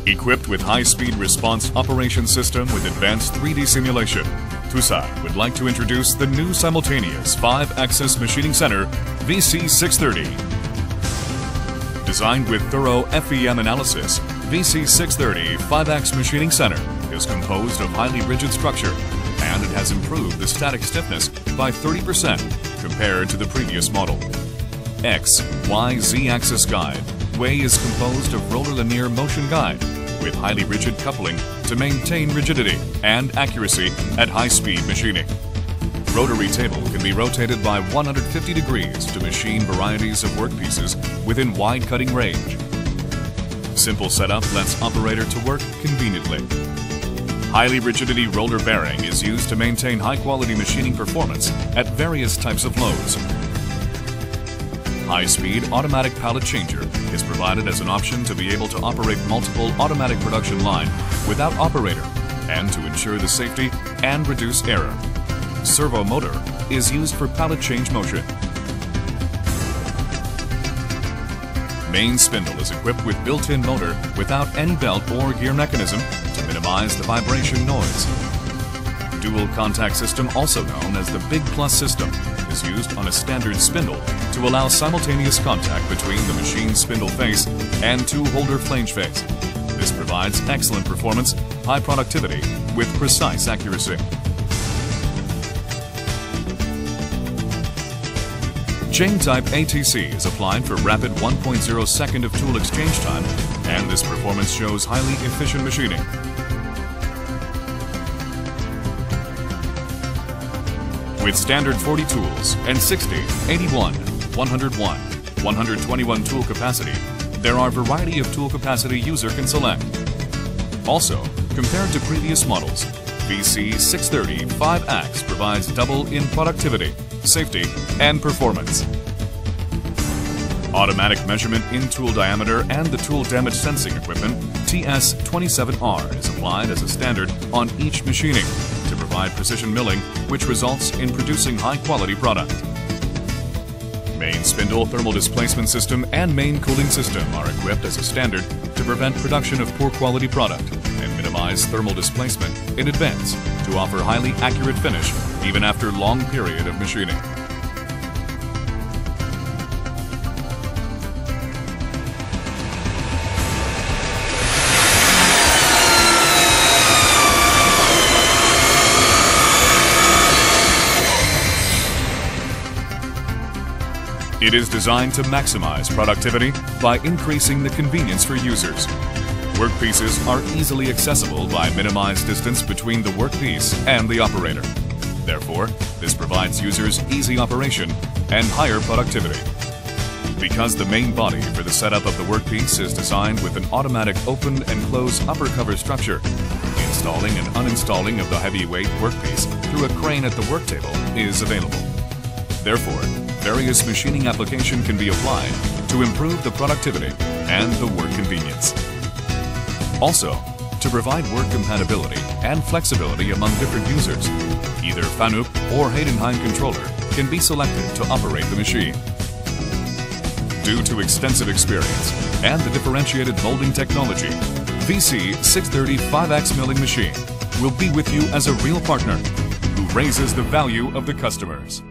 Equipped with high-speed response operation system with advanced 3D simulation, Doosan would like to introduce the new simultaneous 5-axis machining center VC630. Designed with thorough FEM analysis, VC630 5-axis machining center is composed of highly rigid structure, and it has improved the static stiffness by 30% compared to the previous model. X, Y, Z axis guide. Way is composed of roller linear motion guide with highly rigid coupling to maintain rigidity and accuracy at high-speed machining. Rotary table can be rotated by 150 degrees to machine varieties of workpieces within wide cutting range. Simple setup lets operator to work conveniently. Highly rigidity roller bearing is used to maintain high-quality machining performance at various types of loads. High-speed automatic pallet changer is provided as an option to be able to operate multiple automatic production line without operator and to ensure the safety and reduce error. Servo motor is used for pallet change motion. Main spindle is equipped with built-in motor without any belt or gear mechanism to minimize the vibration noise. Dual contact system, also known as the Big Plus system, is used on a standard spindle to allow simultaneous contact between the machine spindle face and two-holder flange face. This provides excellent performance, high productivity, with precise accuracy. Chain type ATC is applied for rapid 1.0 second of tool exchange time, and this performance shows highly efficient machining. With standard 40 tools and 60, 81, 101, 121 tool capacity, there are a variety of tool capacity user can select. Also, compared to previous models, VC630 5-axis provides double in productivity, safety, and performance. Automatic measurement in tool diameter and the tool damage sensing equipment TS27R is applied as a standard on each machining to provide precision milling, which results in producing high-quality product. Main spindle thermal displacement system and main cooling system are equipped as a standard to prevent production of poor quality product and minimize thermal displacement in advance to offer highly accurate finish even after long period of machining. It is designed to maximize productivity by increasing the convenience for users. Workpieces are easily accessible by minimized distance between the workpiece and the operator. Therefore, this provides users easy operation and higher productivity. Because the main body for the setup of the workpiece is designed with an automatic open and close upper cover structure, installing and uninstalling of the heavyweight workpiece through a crane at the work table is available. Therefore, various machining application can be applied to improve the productivity and the work convenience. Also, to provide work compatibility and flexibility among different users, either Fanuc or Heidenhain controller can be selected to operate the machine. Due to extensive experience and the differentiated molding technology, VC630 5-axis milling machine will be with you as a real partner who raises the value of the customers.